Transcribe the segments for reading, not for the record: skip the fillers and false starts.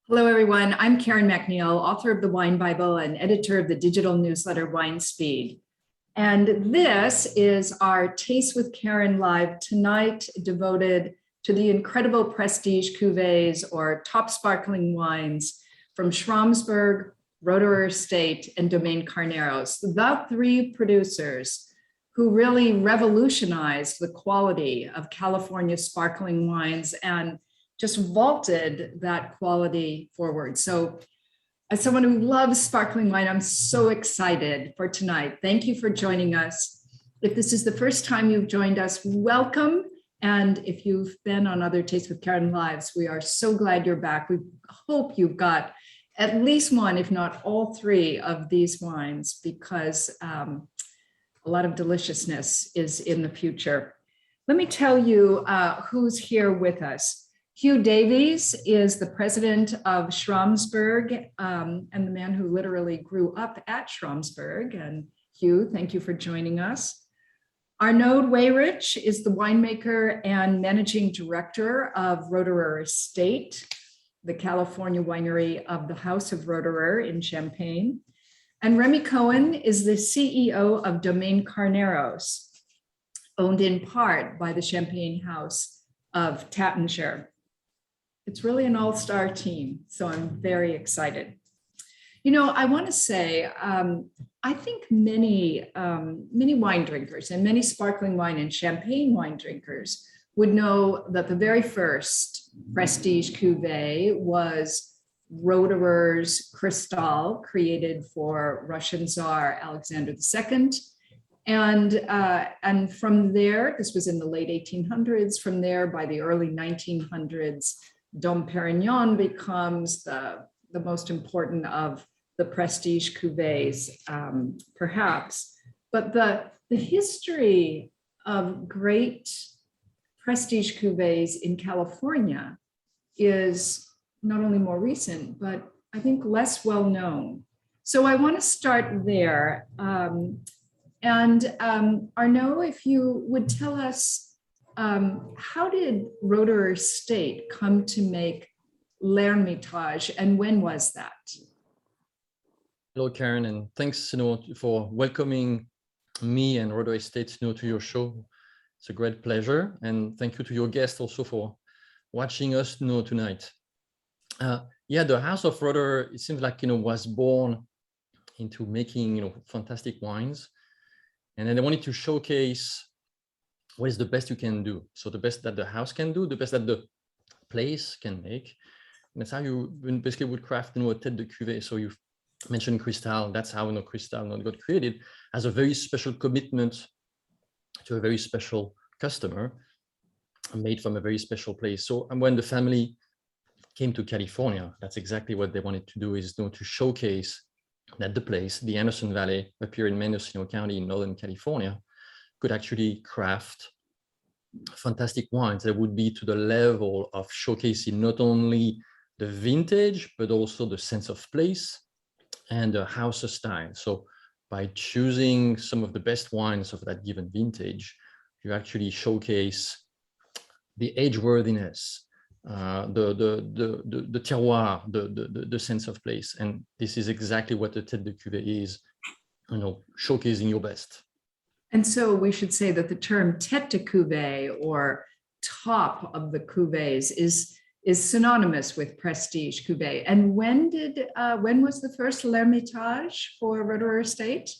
Hello, everyone. I'm Karen MacNeil, author of the Wine Bible and editor of the digital newsletter Wine Speed. And this is our Taste with Karen Live tonight, devoted to the incredible prestige cuvées or top sparkling wines from Schramsberg, Roederer Estate, and Domaine Carneros, the three producers who really revolutionized the quality of California sparkling wines and just vaulted that quality forward. So as someone who loves sparkling wine, I'm so excited for tonight. Thank you for joining us. If this is the first time you've joined us, welcome. And if you've been on other Taste with Karen Lives, we are so glad you're back. We hope you've got at least one, if not all three of these wines, because a lot of deliciousness is in the future. Let me tell you who's here with us. Hugh Davies is the president of Schramsberg and the man who literally grew up at Schramsberg. And Hugh, thank you for joining us. Arnaud Weyrich is the winemaker and managing director of Roederer Estate, the California winery of the House of Roederer in Champaign. And Remy Cohen is the CEO of Domaine Carneros, owned in part by the Champagne House of Taittinger. It's really an all-star team, so I'm very excited. You know, I want to say, I think many wine drinkers and many sparkling wine and champagne wine drinkers would know that the very first prestige cuvée was Roederer's Cristal, created for Russian Tsar Alexander II. And from there, this was in the late 1800s, from there by the early 1900s, Dom Perignon becomes the most important of the prestige cuvées, perhaps. But the history of great prestige cuvées in California is not only more recent, but I think less well known. So I want to start there. Arnaud, if you would tell us, how did Roederer Estate come to make L'Hermitage, and when was that? Hello, Karen, and thanks, for welcoming me and Roederer Estate, to your show. It's a great pleasure, and thank you to your guests also for watching us, tonight. The House of Roederer, it seems like was born into making fantastic wines, and then they wanted to showcase what is the best you can do. So the best that the house can do, the best that the place can make. And that's how you basically would craft, a tête de cuvée. So you mentioned Cristal. That's how Cristal got created, as a very special commitment to a very special customer, made from a very special place. So when the family came to California, that's exactly what they wanted to do, is to showcase that the place, the Anderson Valley, up here in Mendocino County in Northern California, could actually craft fantastic wines that would be to the level of showcasing not only the vintage, but also the sense of place and the house style. So by choosing some of the best wines of that given vintage, you actually showcase the age-worthiness, the terroir, the sense of place. And this is exactly what the Tête de Cuvée is, showcasing your best. And so we should say that the term tête de cuvée, or top of the cuvées, is synonymous with prestige cuvée. And when was the first L'Hermitage for Roederer Estate?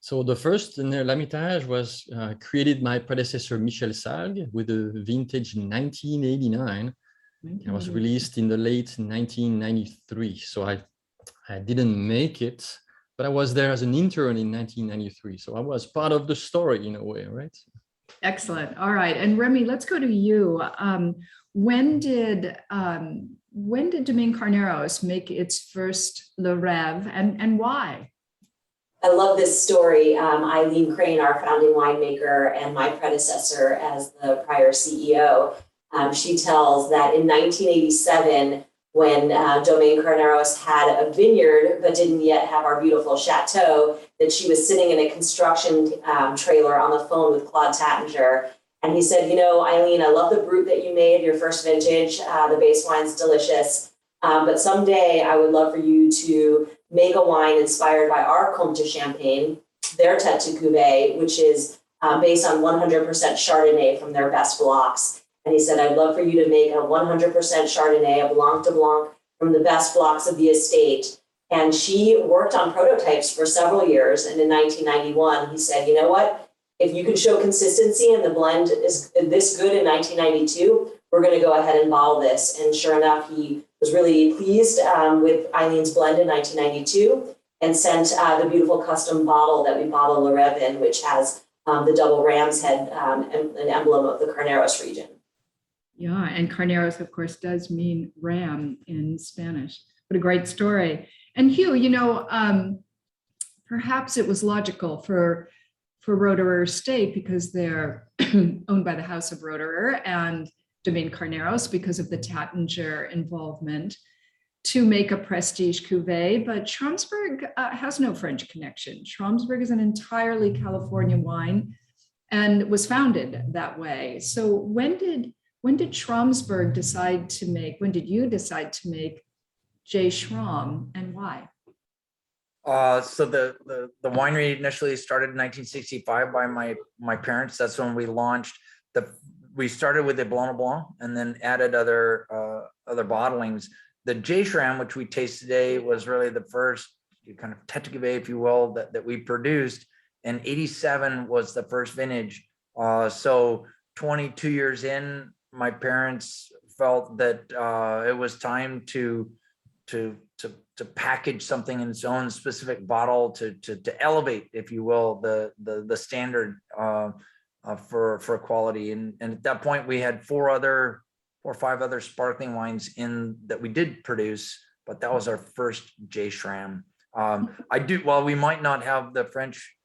So the first L'Hermitage was created by predecessor Michel Salgue with a vintage in 1989. It was released in the late 1993. So I didn't make it, but I was there as an intern in 1993. So I was part of the story in a way, right? Excellent. All right. And Remy, let's go to you. When did Domaine Carneros make its first Le Rêve, and why? I love this story. Eileen Crane, our founding winemaker and my predecessor as the prior CEO, she tells that in 1987, when Domaine Carneros had a vineyard but didn't yet have our beautiful chateau, that she was sitting in a construction trailer on the phone with Claude Taittinger. And he said, Eileen, I love the brut that you made, your first vintage. The base wine's delicious. But someday I would love for you to make a wine inspired by our Comte de Champagne, their Tête de Cuvée, which is based on 100% Chardonnay from their best blocks. And he said, I'd love for you to make a 100% Chardonnay, a Blanc de Blanc from the best blocks of the estate. And she worked on prototypes for several years. And in 1991, he said, you know what? If you can show consistency and the blend is this good in 1992, we're going to go ahead and bottle this. And sure enough, he was really pleased with Eileen's blend in 1992 and sent the beautiful custom bottle that we bottle Le Rêve in, which has the double ram's head, an emblem of the Carneros region. Yeah, and Carneros, of course, does mean ram in Spanish. What a great story. And Hugh, you know, perhaps it was logical for Roederer Estate because they're owned by the House of Roederer, and Domaine Carneros because of the Taittinger involvement, to make a prestige cuvée. But Schramsberg has no French connection. Schramsberg is an entirely California wine and was founded that way. So when did Schramsberg decide to make, when did you decide to make J. Schram, and why? So the winery initially started in 1965 by my parents. That's when we launched. We started with the Blanc de Blanc and then added other bottlings. The J. Schram, which we taste today, was really the first kind of Tête de Cuvée, if you will, that we produced. And 87 was the first vintage. So 22 years in, my parents felt that it was time to package something in its own specific bottle to elevate, if you will, the standard for quality. And at that point, we had four or five other sparkling wines in that we did produce, but that was our first J. Schram. While we might not have the French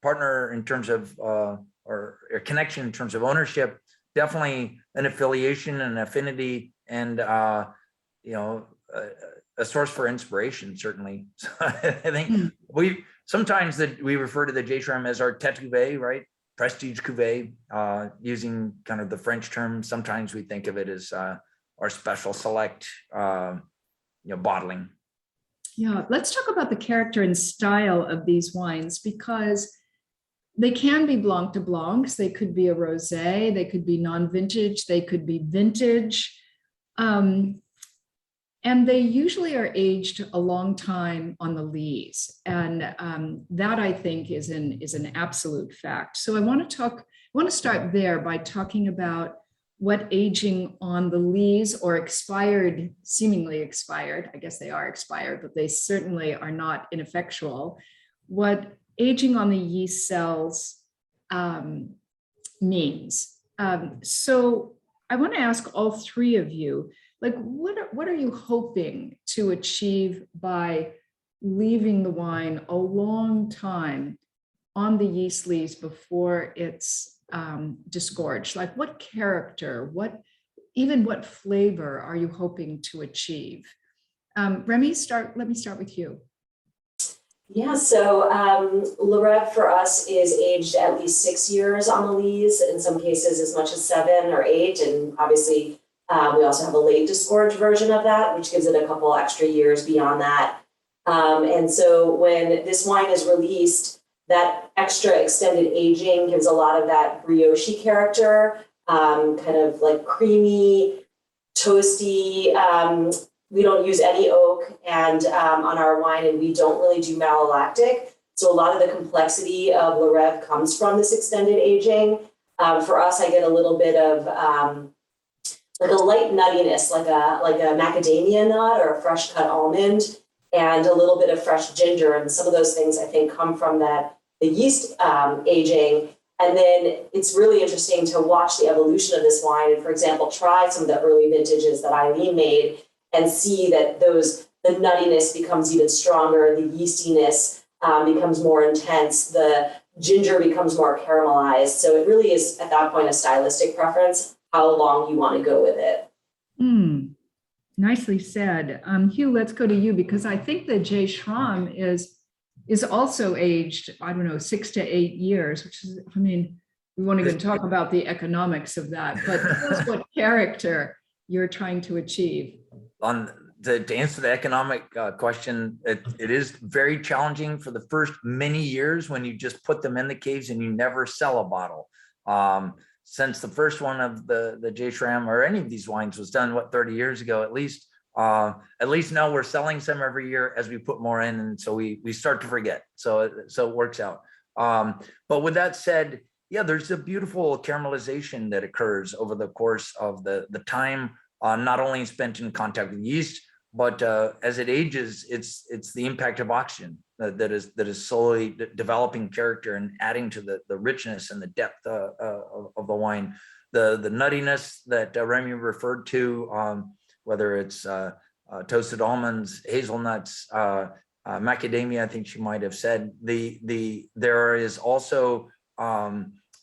partner in terms of or connection in terms of ownership, definitely an affiliation and affinity, and a source for inspiration, certainly. So I think we refer to the J. Schram as our Tête Cuvée, right? Prestige cuvée, using kind of the French term. Sometimes we think of it as our special select, bottling. Yeah, let's talk about the character and style of these wines, because they can be Blanc de Blancs, they could be a rosé, they could be non-vintage, they could be vintage. And they usually are aged a long time on the lees. And that, I think, is an absolute fact. So I want to start there by talking about what aging on the lees or seemingly expired, I guess they are expired, but they certainly are not ineffectual, what aging on the yeast cells means. So I want to ask all three of you, like, what are you hoping to achieve by leaving the wine a long time on the yeast lees before it's disgorged? Like, what character, what flavor are you hoping to achieve? Remy, let me start with you. Yeah, so Le Rêve for us is aged at least 6 years on the lees, in some cases as much as 7 or 8, and obviously we also have a late disgorge version of that, which gives it a couple extra years beyond that. And so when this wine is released, that extra extended aging gives a lot of that brioche character, kind of like creamy, toasty. We don't use any oak on our wine, and we don't really do malolactic. So a lot of the complexity of Le Rêve comes from this extended aging. For us, I get a little bit of like a light nuttiness, like a macadamia nut or a fresh cut almond, and a little bit of fresh ginger. And some of those things, I think, come from the yeast aging. And then it's really interesting to watch the evolution of this wine. And for example, try some of the early vintages that Eileen made and see that the nuttiness becomes even stronger, the yeastiness becomes more intense, the ginger becomes more caramelized. So it really is at that point a stylistic preference, how long you want to go with it. Nicely said. Hugh, let's go to you, because I think the J. Schram is also aged, 6 to 8 years, which is, we won't even talk about the economics of that, but tell us what character you're trying to achieve. to answer the economic question, it is very challenging for the first many years when you just put them in the caves and you never sell a bottle. Since the first one of the J. Schramm or any of these wines was done, what, 30 years ago at least now we're selling some every year as we put more in, and so we start to forget. So it works out. But with that said, yeah, there's a beautiful caramelization that occurs over the course of the time, not only spent in contact with yeast, but as it ages, it's the impact of oxygen that is slowly developing character and adding to the richness and the depth of the wine. The nuttiness that Remy referred to, whether it's toasted almonds, hazelnuts, macadamia, I think she might have said. There is also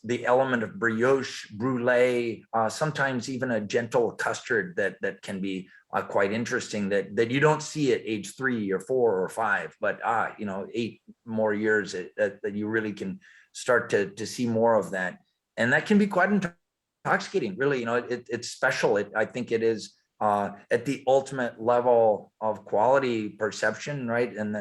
the element of brioche, brulee, sometimes even a gentle custard that can be quite interesting that you don't see at age 3 or 4 or 5, but 8 more years that you really can start to see more of that. And that can be quite intoxicating, really. It's special. I think it is at the ultimate level of quality perception, right? And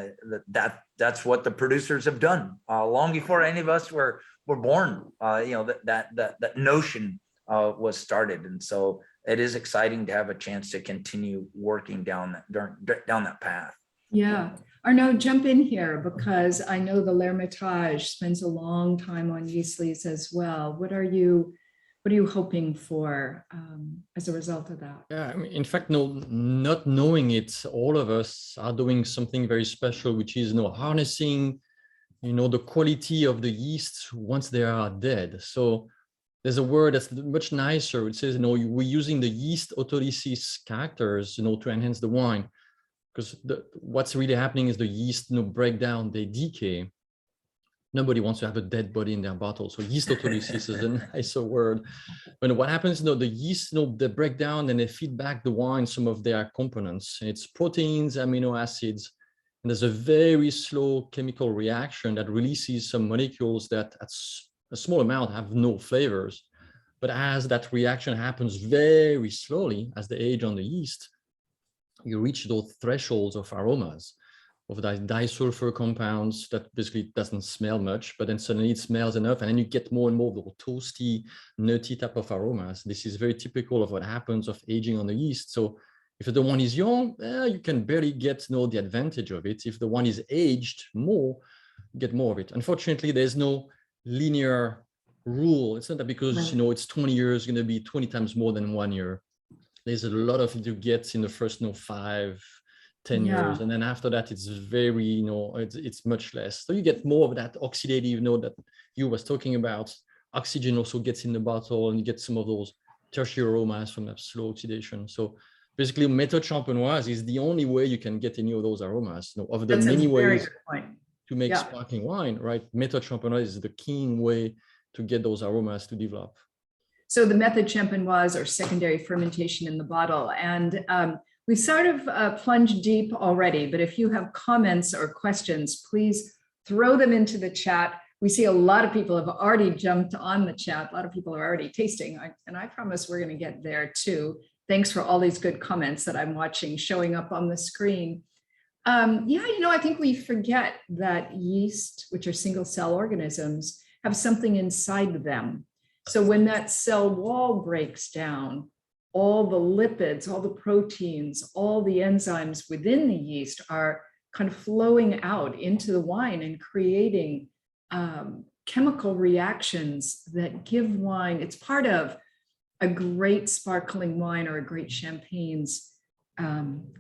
that's what the producers have done long before any of us were born. That notion was started, and so it is exciting to have a chance to continue working down that path. Yeah. Arnaud, jump in here, because I know the L'Hermitage spends a long time on yeast leaves as well. What are you hoping for as a result of that? Yeah, I mean, in fact, not knowing it, all of us are doing something very special, which is harnessing, the quality of the yeast once they are dead. So there's a word that's much nicer. It says, we're using the yeast autolysis characters, to enhance the wine, because what's really happening is the yeast, break down, they decay. Nobody wants to have a dead body in their bottle. So yeast autolysis is a nicer word. But what happens, the yeast, they break down and they feed back the wine some of their components. And it's proteins, amino acids. And there's a very slow chemical reaction that releases some molecules that at a small amount have no flavors. But as that reaction happens very slowly, as they age on the yeast, you reach those thresholds of aromas, of the disulfur compounds that basically doesn't smell much, but then suddenly it smells enough, and then you get more and more of the toasty, nutty type of aromas. This is very typical of what happens of aging on the yeast. So if the one is young, you can barely get the advantage of it. If the one is aged more, you get more of it. Unfortunately, there's no linear rule. It's not that because it's 20 years going to be 20 times more than 1 year. There's a lot of it you get in the first 5, 10 years, and then after that it's very it's much less. So you get more of that oxidative that you was talking about. Oxygen also gets in the bottle, and you get some of those tertiary aromas from that slow oxidation. So basically, méthode champenoise is the only way you can get any of those aromas. Of the many ways to make sparkling wine, right? Méthode champenoise is the keen way to get those aromas to develop. So the method champenoise, or secondary fermentation in the bottle, and we sort of plunged deep already, but if you have comments or questions, please throw them into the chat. We see a lot of people have already jumped on the chat. A lot of people are already tasting, and I promise we're going to get there too. Thanks for all these good comments that I'm watching showing up on the screen. I think we forget that yeast, which are single cell organisms, have something inside them. So when that cell wall breaks down, all the lipids, all the proteins, all the enzymes within the yeast are kind of flowing out into the wine and creating chemical reactions that give wine. It's part of a great sparkling wine or a great champagne's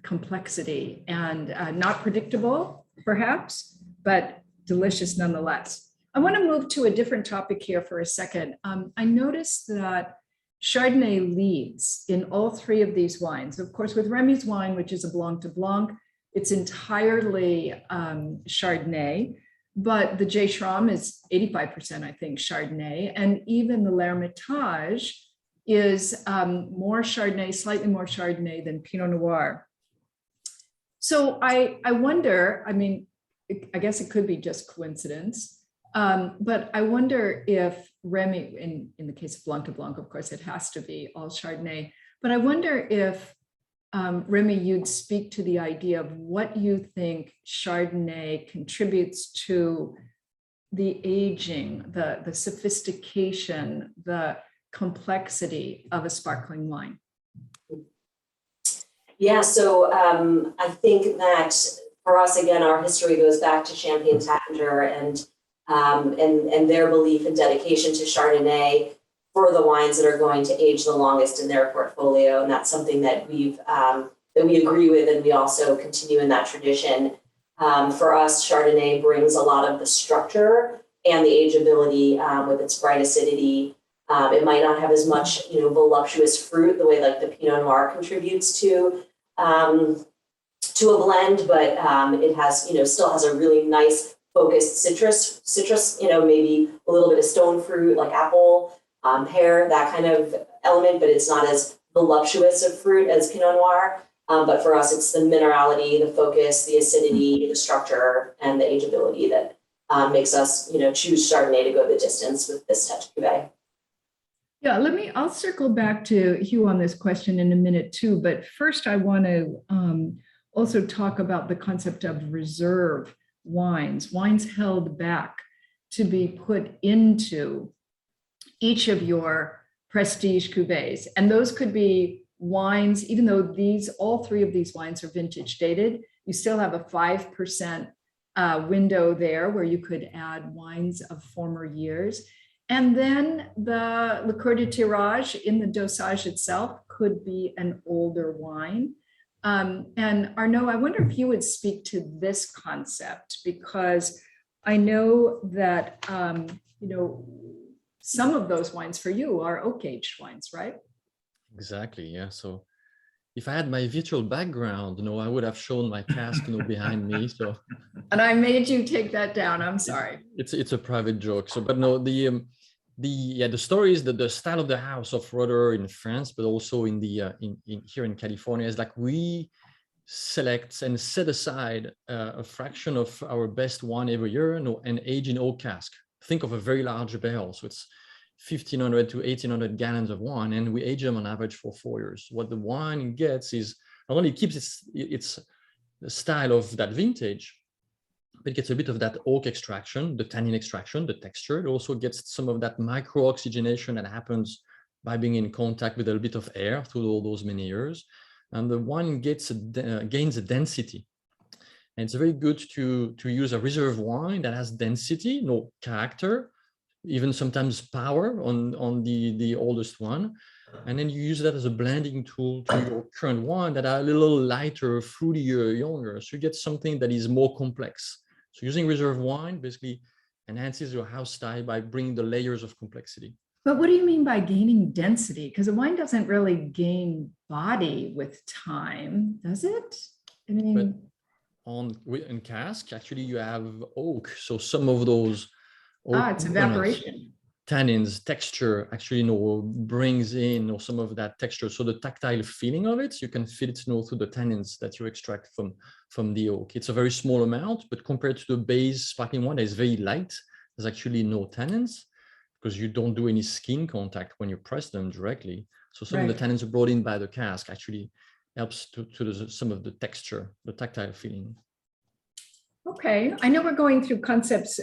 complexity, and not predictable, perhaps, but delicious nonetheless. I want to move to a different topic here for a second. I noticed that Chardonnay leads in all 3 of these wines. Of course, with Remy's wine, which is a Blanc de Blanc, it's entirely Chardonnay, but the J. Schramm is 85%, I think, Chardonnay, and even the L'Hermitage is more Chardonnay, slightly more Chardonnay than Pinot Noir. So I wonder, I guess it could be just coincidence, but I wonder if Remy, in the case of Blanc de Blanc, of course, it has to be all Chardonnay, but I wonder if Remy, you'd speak to the idea of what you think Chardonnay contributes to the aging, the sophistication, the complexity of a sparkling wine. Yeah, so I think that for us, again, our history goes back to Champagne Taittinger and their belief and dedication to Chardonnay for the wines that are going to age the longest in their portfolio, and that's something that we agree with, and we also continue in that tradition. For us, Chardonnay brings a lot of the structure and the ageability with its bright acidity. It might not have as much, voluptuous fruit the way like the Pinot Noir contributes to a blend, but it has, still has a really nice focused citrus, maybe a little bit of stone fruit like apple, pear, that kind of element, but it's not as voluptuous of fruit as Pinot Noir. But for us, it's the minerality, the focus, the acidity, the structure, and the ageability that makes us, choose Chardonnay to go the distance with this type of cuvee. Yeah, I'll circle back to Hugh on this question in a minute too, but first I want to also talk about the concept of reserve wines held back to be put into each of your prestige cuvées. And those could be wines, even though all three of these wines are vintage dated, you still have a 5% window there where you could add wines of former years. And then the liqueur de tirage in the dosage itself could be an older wine. And Arnaud, I wonder if you would speak to this concept, because I know that, some of those wines for you are oak-aged wines, right? Exactly, yeah. So if I had my virtual background, I would have shown my cask, behind me. So, and I made you take that down. I'm sorry. It's a private joke. So, but no, the story is that the style of the house of Roeder in France, but also in the here in California, is like we select and set aside a fraction of our best wine every year, and age in oak cask. Think of a very large barrel, so it's 1,500 to 1,800 gallons of wine, and we age them on average for 4 years. What the wine gets is not only keeps its style of that vintage, but it gets a bit of that oak extraction, the tannin extraction, the texture. It also gets some of that micro-oxygenation that happens by being in contact with a little bit of air through all those many years. And the wine gains a density. And it's very good to use a reserve wine that has density, character, even sometimes power on the oldest one. And then you use that as a blending tool to your current wine that are a little lighter, fruitier, younger. So you get something that is more complex. So using reserve wine basically enhances your house style by bringing the layers of complexity. But what do you mean by gaining density? Because a wine doesn't really gain body with time, does it? I mean, in cask, actually, you have oak. So some of those it's evaporation. Tannins, texture actually brings in some of that texture. So the tactile feeling of it, you can feel it through the tannins that you extract from the oak. It's a very small amount, but compared to the base sparkling wine that is very light, there's actually no tannins because you don't do any skin contact when you press them directly. So some of the tannins brought in by the cask actually helps to some of the texture, the tactile feeling. Okay, I know we're going through concepts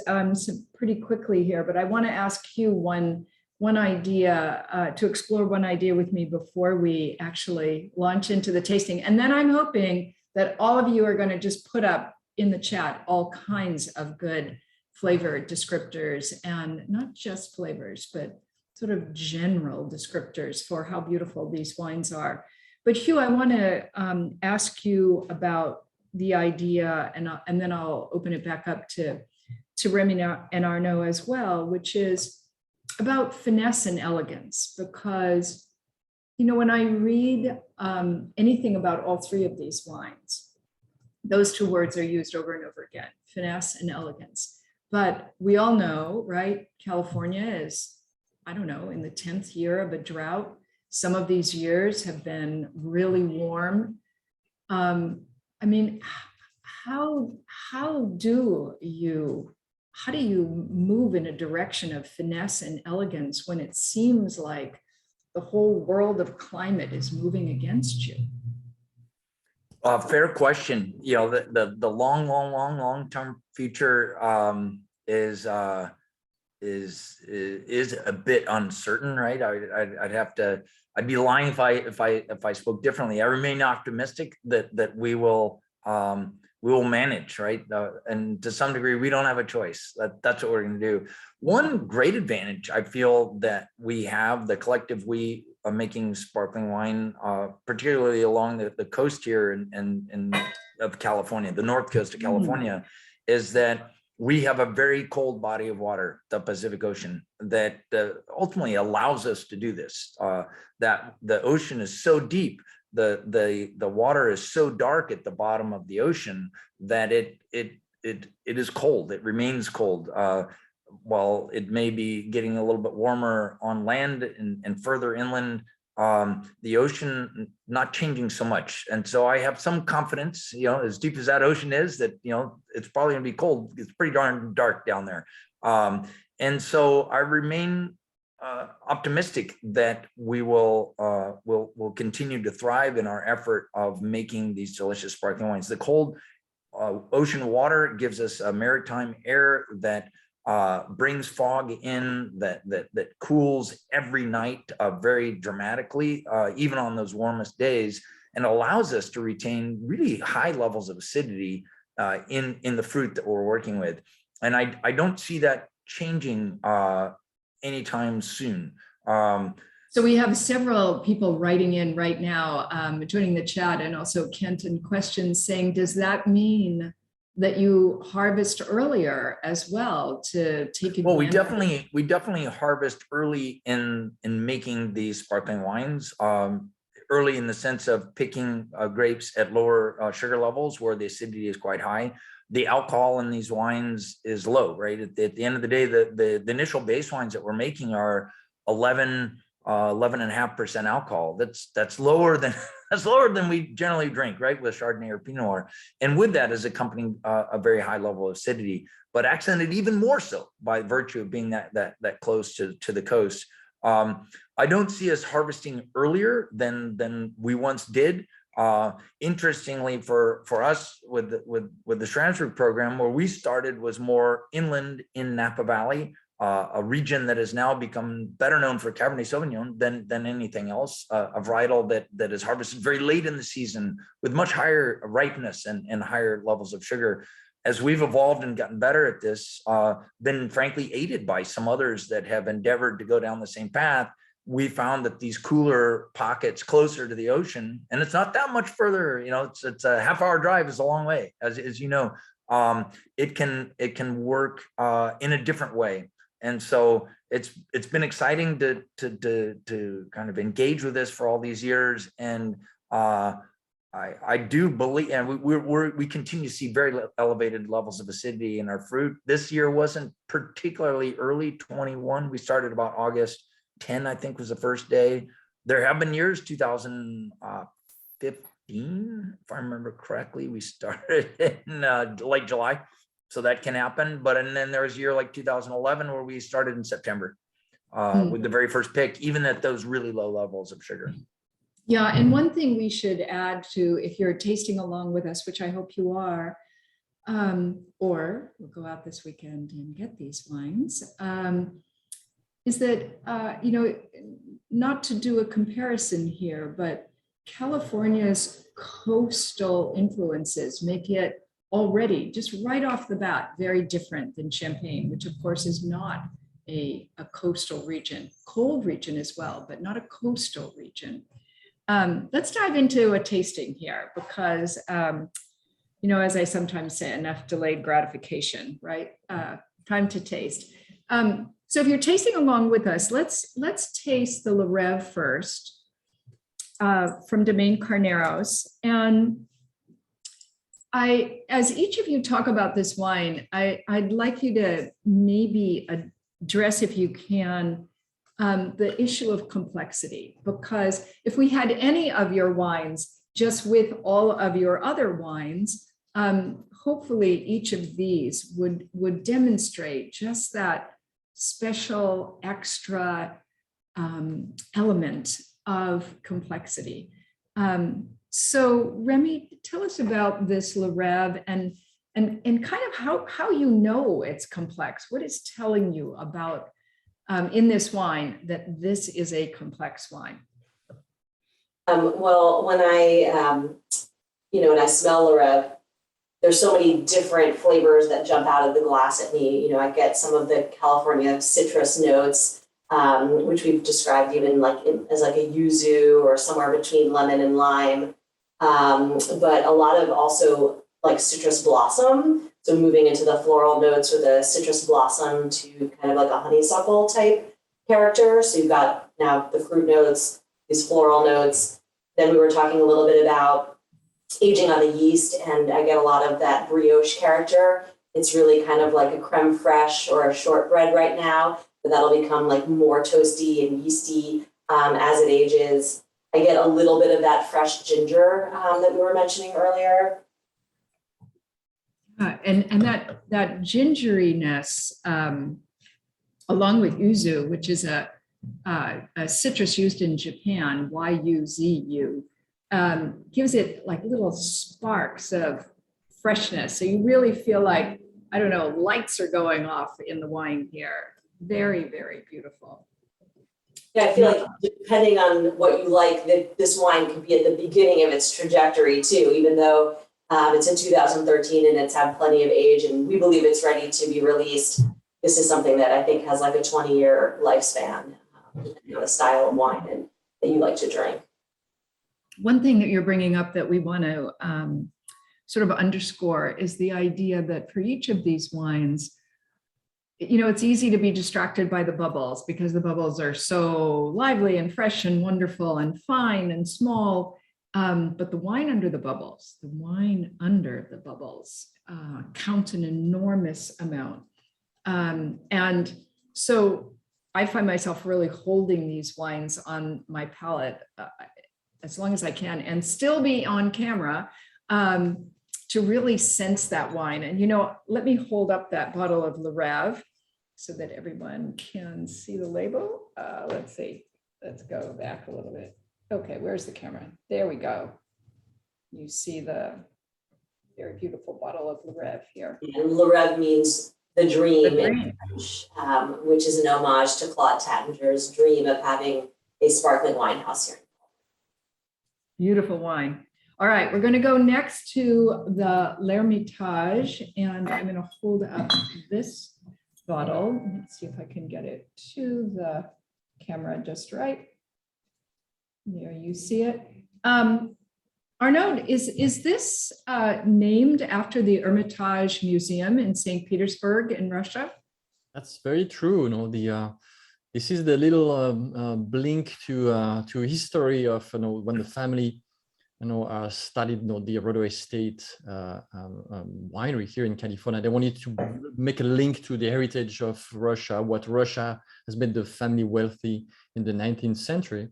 pretty quickly here, but I want to ask Hugh one idea to explore one idea with me before we actually launch into the tasting. And then I'm hoping that all of you are going to just put up in the chat all kinds of good flavor descriptors, and not just flavors, but sort of general descriptors for how beautiful these wines are. But Hugh, I want to ask you about the idea, and then I'll open it back up to Remy and Arnaud as well, which is about finesse and elegance. Because, when I read anything about all three of these wines, those two words are used over and over again, finesse and elegance. But we all know, right, California is, in the 10th year of a drought. Some of these years have been really warm. How do you move in a direction of finesse and elegance when it seems like the whole world of climate is moving against you? Fair question. You know, the long-term future is a bit uncertain, right? I'd be lying if I spoke differently. I remain optimistic that we will manage, right? And to some degree, we don't have a choice. That's what we're going to do. One great advantage I feel that we have, the collective we are making sparkling wine, particularly along the coast here of California, the north coast of California, is that we have a very cold body of water, the Pacific Ocean, that ultimately allows us to do this. That the ocean is so deep, the water is so dark at the bottom of the ocean that it is cold. It remains cold. While it may be getting a little bit warmer on land and further inland, the ocean not changing so much. And so I have some confidence, you know, as deep as that ocean is, that, you know, it's probably gonna be cold. It's pretty darn dark down there. And so I remain optimistic that we will continue to thrive in our effort of making these delicious sparkling wines. The cold ocean water gives us a maritime air that brings fog in, that cools every night very dramatically, even on those warmest days, and allows us to retain really high levels of acidity in the fruit that we're working with. And I don't see that changing anytime soon. So we have several people writing in right now, joining the chat, and also Kenton questions saying, does that mean that you harvest earlier as well to take advantage? Well, we definitely harvest early in making these sparkling wines. Early in the sense of picking grapes at lower sugar levels where the acidity is quite high. The alcohol in these wines is low, right? At the end of the day, the initial base wines that we're making are 11.5% alcohol. That's lower than we generally drink, right, with Chardonnay or Pinot Noir. And with that is accompanying a very high level of acidity, but accented even more so by virtue of being that close to the coast. I don't see us harvesting earlier than we once did. Interestingly, for us with the Schransberg program, where we started was more inland in Napa Valley, a region that has now become better known for Cabernet Sauvignon than anything else, a varietal that is harvested very late in the season with much higher ripeness and higher levels of sugar. As we've evolved and gotten better at this, been frankly aided by some others that have endeavored to go down the same path, we found that these cooler pockets closer to the ocean, and it's not that much further, you know, it's a half-hour drive is a long way, as you know, it can work in a different way. And so it's been exciting to kind of engage with this for all these years. And I do believe, and we continue to see very elevated levels of acidity in our fruit. This year wasn't particularly early, 21. We started about August 10, I think was the first day. There have been years, 2015, if I remember correctly, we started in late July. So that can happen. And then there was a year like 2011 where we started in September with the very first pick, even at those really low levels of sugar. Yeah, and one thing we should add to, if you're tasting along with us, which I hope you are, or we'll go out this weekend and get these wines, is that, you know, not to do a comparison here, but California's coastal influences make it already, just right off the bat, very different than Champagne, which of course is not a coastal region, cold region as well, but not a coastal region. Let's dive into a tasting here because, you know, as I sometimes say, enough delayed gratification, right? Time to taste. So if you're tasting along with us, let's taste the Le Rêve first from Domaine Carneros. And as each of you talk about this wine, I'd like you to maybe address, if you can, the issue of complexity, because if we had any of your wines just with all of your other wines, hopefully each of these would demonstrate just that special extra element of complexity. So Remy, tell us about this Le Rêve and kind of how you know it's complex. What is telling you about in this wine that this is a complex wine? Well, when when I smell Le Rêve, there's so many different flavors that jump out of the glass at me. I get some of the California citrus notes, which we've described even as like a yuzu or somewhere between lemon and lime. But a lot of also like citrus blossom. So moving into the floral notes with a citrus blossom to kind of like a honeysuckle type character. So you've got now the fruit notes, these floral notes. Then we were talking a little bit about aging on the yeast, and I get a lot of that brioche character. It's really kind of like a creme fraiche or a shortbread right now, but that'll become like more toasty and yeasty as it ages. I get a little bit of that fresh ginger that we were mentioning earlier. And that gingeriness, along with yuzu, which is a citrus used in Japan, yuzu, gives it like little sparks of freshness. So you really feel like, I don't know, lights are going off in the wine here. Very, very beautiful. Yeah, I feel like depending on what you like, this wine could be at the beginning of its trajectory too, even though it's in 2013 and it's had plenty of age and we believe it's ready to be released. This is something that I think has like a 20-year lifespan, the style of wine and that you like to drink. One thing that you're bringing up that we want to sort of underscore is the idea that for each of these wines, it's easy to be distracted by the bubbles because the bubbles are so lively and fresh and wonderful and fine and small. But the wine under the bubbles count an enormous amount. And so I find myself really holding these wines on my palate as long as I can and still be on camera to really sense that wine. And, let me hold up that bottle of Le Rêve so that everyone can see the label. Let's see, let's go back a little bit. Okay, where's the camera? There we go. You see the very beautiful bottle of Le Rêve here. And Le Rêve means the dream, dream. Which is an homage to Claude Tattinger's dream of having a sparkling wine house here. Beautiful wine. All right, we're going to go next to the L'Hermitage, and I'm going to hold up this bottle. Let's see if I can get it to the camera just right. There you see it. Arnaud, is this named after the Hermitage Museum in St. Petersburg in Russia? That's very true. This is the little link to history of when the family studied the Rodot Estate winery here in California. They wanted to make a link to the heritage of Russia, what Russia has made the family wealthy in the 19th century.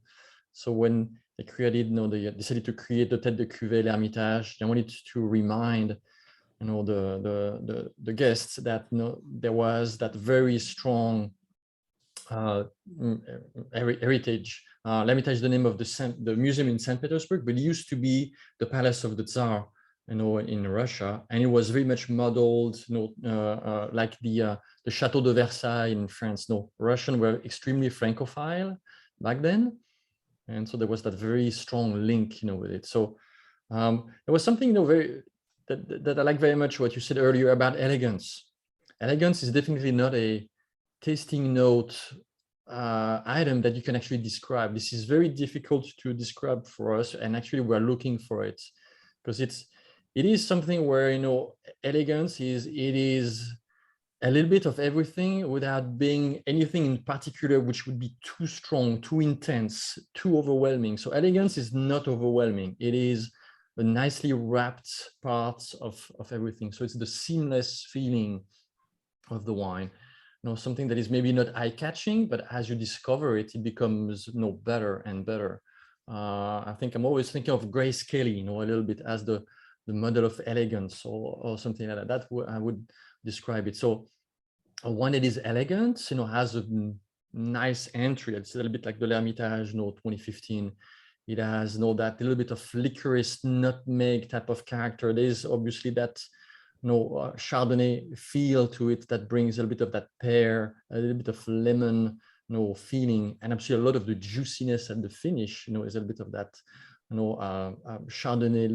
So when they created, they decided to create the Tête de Cuvée L'Hermitage. They wanted to remind, the guests that there was that very strong heritage. L'Hermitage is the name of the museum in St. Petersburg, but it used to be the palace of the Tsar, in Russia, and it was very much modeled, like the Chateau de Versailles in France. Russians were extremely Francophile back then. And so there was that very strong link, with it. So there was something, very that I like very much what you said earlier about elegance. Elegance is definitely not a tasting note item that you can actually describe. This is very difficult to describe for us, and actually we're looking for it because it is something where elegance is a little bit of everything without being anything in particular which would be too strong, too intense, too overwhelming. So elegance is not overwhelming. It is a nicely wrapped part of everything. So it's the seamless feeling of the wine. Something that is maybe not eye-catching, but as you discover it, it becomes better and better. I think I'm always thinking of Grace Kelly, a little bit as the model of elegance or something like that. That I would describe it. So a wine that is elegant, has a nice entry. It's a little bit like the L'Hermitage, 2015. It has that little bit of licorice, nutmeg type of character. There's obviously that Chardonnay feel to it that brings a little bit of that pear, a little bit of lemon, feeling, and actually a lot of the juiciness at the finish, is a little bit of that, Chardonnay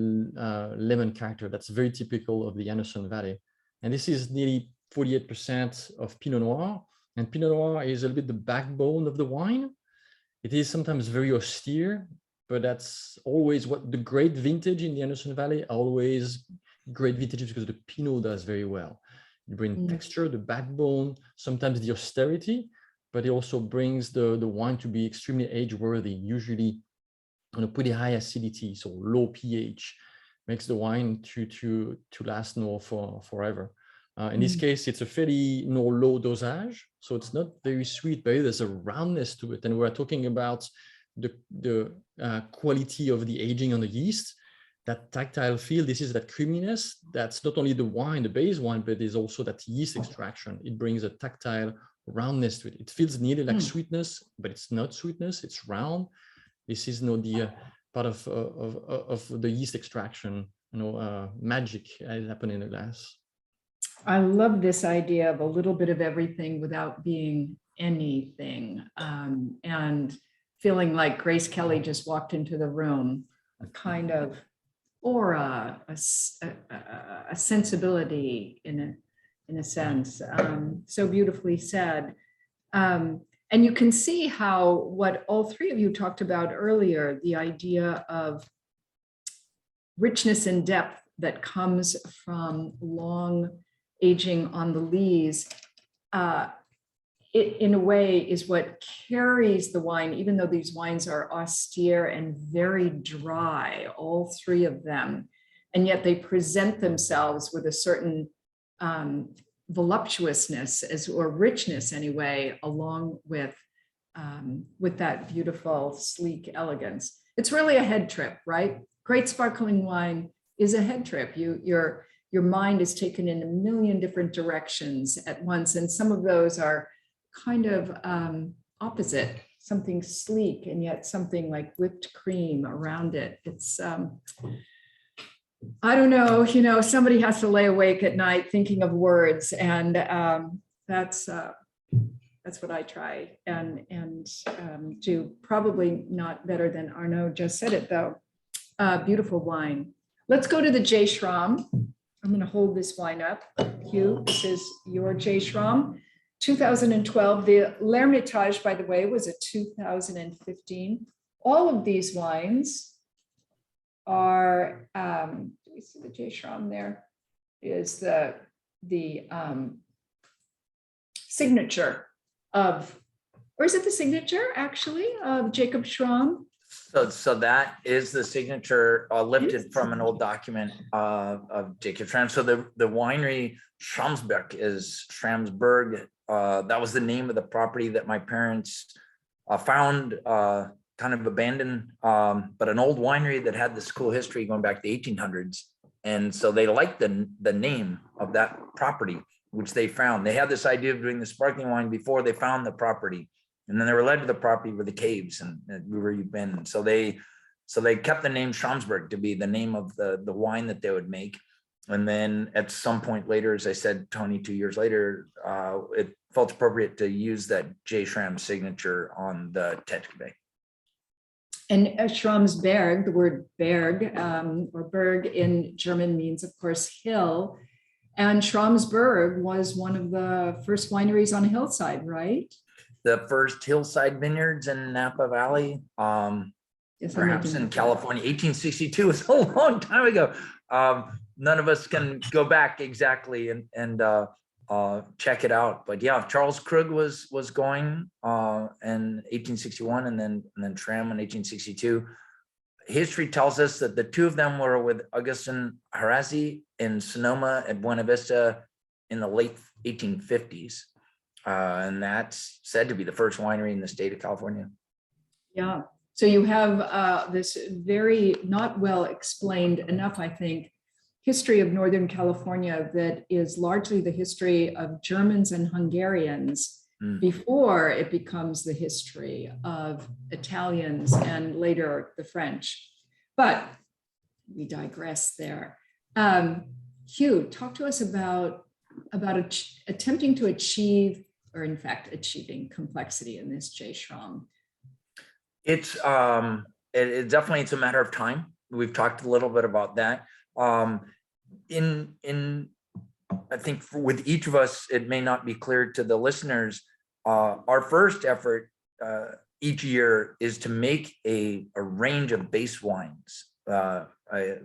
lemon character that's very typical of the Anderson Valley. And this is nearly 48% of Pinot Noir, and Pinot Noir is a little bit the backbone of the wine. It is sometimes very austere, but that's always what the great vintage in the Anderson Valley are always great vintages, because the Pinot does very well. You bring texture, the backbone, sometimes the austerity, but it also brings the wine to be extremely age-worthy, usually on a pretty high acidity, so low pH, makes the wine to last for forever. In this case, it's a fairly low dosage, so it's not very sweet, but there's a roundness to it. And we're talking about the quality of the aging on the yeast, that tactile feel. This is that creaminess. That's not only the wine, the base wine, but there's also that yeast extraction. It brings a tactile roundness to it. It feels nearly like sweetness, but it's not sweetness. It's round. This is the part of the yeast extraction, magic happening in the glass. I love this idea of a little bit of everything without being anything, and feeling like Grace Kelly just walked into the room, a kind of aura, a sensibility in a sense. So beautifully said. And you can see how what all three of you talked about earlier, the idea of richness and depth that comes from long aging on the lees, it in a way is what carries the wine, even though these wines are austere and very dry, all three of them, and yet they present themselves with a certain voluptuousness or richness anyway, along with that beautiful, sleek elegance. It's really a head trip, right? Great sparkling wine is a head trip. Your mind is taken in a million different directions at once, and some of those are kind of opposite, something sleek and yet something like whipped cream around it. It's I don't know, somebody has to lay awake at night thinking of words, and that's what I try and do. Probably not better than Arnaud just said it, though. Beautiful wine. Let's go to the J. Schramm. I'm going to hold this wine up. Hugh, this is your J. Schramm. 2012. The L'Hermitage, by the way, was a 2015. All of these wines are, do we see the J. Schramm there? Is the signature of, or is it the signature actually of Jacob Schramm? So that is the signature lifted from an old document of Jacob Schramm. So the winery Schramsberg is Schramsberg. That was the name of the property that my parents found kind of abandoned, but an old winery that had this cool history going back to the 1800s. And so they liked the name of that property, which they found. They had this idea of doing the sparkling wine before they found the property. And then they were led to the property where the caves and where you've been. So they kept the name Schramsberg to be the name of the wine that they would make. And then at some point later, as I said, Tony, 2 years later, it felt appropriate to use that J. Schramm signature on the tete cuvee. And Schramsberg, the word Berg or Berg in German means, of course, hill. And Schramsberg was one of the first wineries on a hillside, right? The first hillside vineyards in Napa Valley, perhaps in California. 1862 is a long time ago. None of us can go back exactly and check it out. But yeah, Charles Krug was going in 1861, and then Schramm in 1862. History tells us that the two of them were with Augustin Harazi in Sonoma at Buena Vista in the late 1850s. And that's said to be the first winery in the state of California. Yeah. So you have this very not well explained enough, I think, history of Northern California that is largely the history of Germans and Hungarians before it becomes the history of Italians and later the French. But we digress there. Hugh, talk to us about attempting to achieve, or in fact, achieving complexity in this J. Schramm. It's definitely, it's a matter of time. We've talked a little bit about that. I think with each of us, it may not be clear to the listeners. Our first effort each year is to make a range of base wines,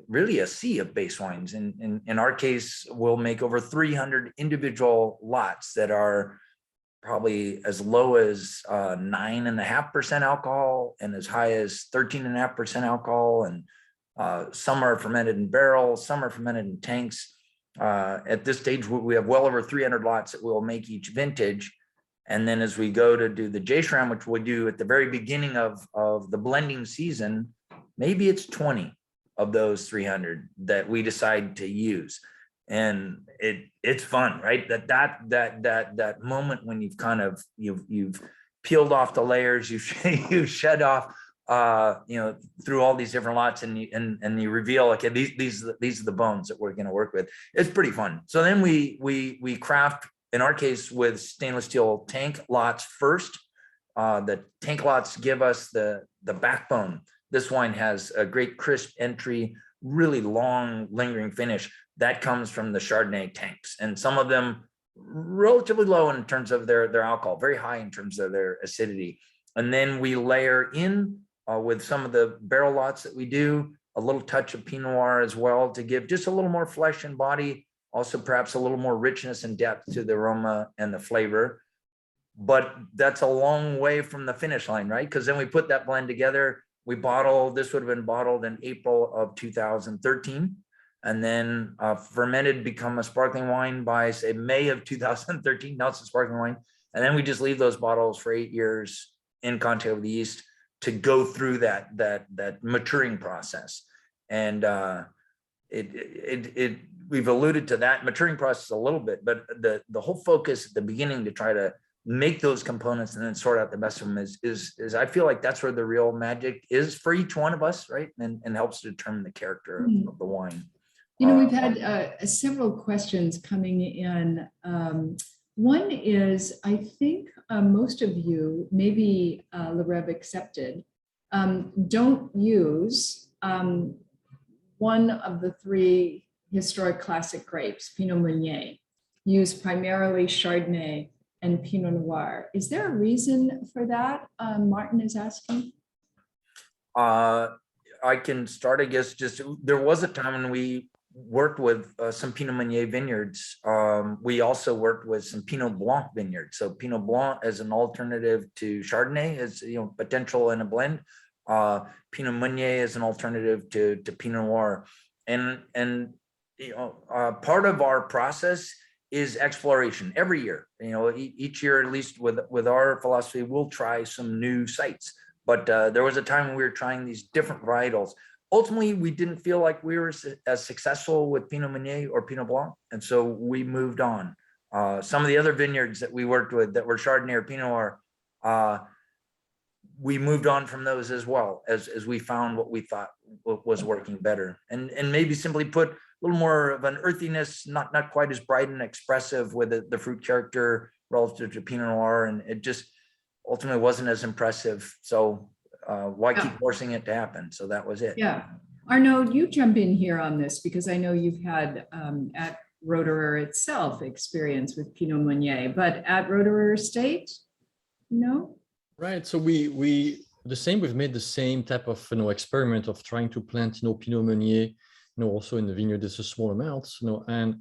really a sea of base wines. In our case, we'll make over 300 individual lots that are probably as low as 9.5% alcohol and as high as 13.5% alcohol. And some are fermented in barrels, some are fermented in tanks. At this stage, we have well over 300 lots that we'll make each vintage. And then as we go to do the J. Schramm, which we do at the very beginning of the blending season, maybe it's 20 of those 300 that we decide to use. And it's fun, right? That moment when you've kind of, you've peeled off the layers, you've shed off, through all these different lots, and you reveal, okay, these are the bones that we're going to work with. It's pretty fun. So then we craft, in our case, with stainless steel tank lots first. The tank lots give us the backbone. This wine has a great crisp entry, really long lingering finish that comes from the Chardonnay tanks, and some of them relatively low in terms of their alcohol, very high in terms of their acidity. And then we layer in with some of the barrel lots that we do, a little touch of Pinot Noir as well, to give just a little more flesh and body, also perhaps a little more richness and depth to the aroma and the flavor. But that's a long way from the finish line, right? Because then we put that blend together, we bottle, this would have been bottled in April of 2013, and then fermented, become a sparkling wine by, say, May of 2013. Now it's a sparkling wine. And then we just leave those bottles for 8 years in contact with the yeast to go through that maturing process. And we've alluded to that maturing process a little bit, but the whole focus at the beginning to try to make those components and then sort out the best of them is I feel like that's where the real magic is for each one of us, right? And helps determine the character of the wine. We've had several questions coming in. One is, I think most of you, maybe Lareb accepted, don't use one of the three historic classic grapes, Pinot Meunier, use primarily Chardonnay and Pinot Noir. Is there a reason for that? Martin is asking. I can start, I guess. Just there was a time when we worked with some Pinot Meunier vineyards. We also worked with some Pinot Blanc vineyards. So Pinot Blanc as an alternative to Chardonnay is, potential in a blend. Pinot Meunier is an alternative to Pinot Noir. And part of our process is exploration every year. Each year, at least with our philosophy, we'll try some new sites. But there was a time when we were trying these different varietals. Ultimately, we didn't feel like we were as successful with Pinot Meunier or Pinot Blanc, and so we moved on. Some of the other vineyards that we worked with that were Chardonnay or Pinot Noir, we moved on from those as well, as we found what we thought was working better. And maybe simply put, a little more of an earthiness, not quite as bright and expressive with the fruit character relative to Pinot Noir, and it just ultimately wasn't as impressive. So why keep forcing it to happen? So that was it. Yeah. Arnaud, you jump in here on this, because I know you've had at Roederer itself experience with Pinot Meunier, but at Roederer Estate, no? Right. So we've made the same type of experiment of trying to plant Pinot Meunier, also in the vineyard. It's a small amounts, and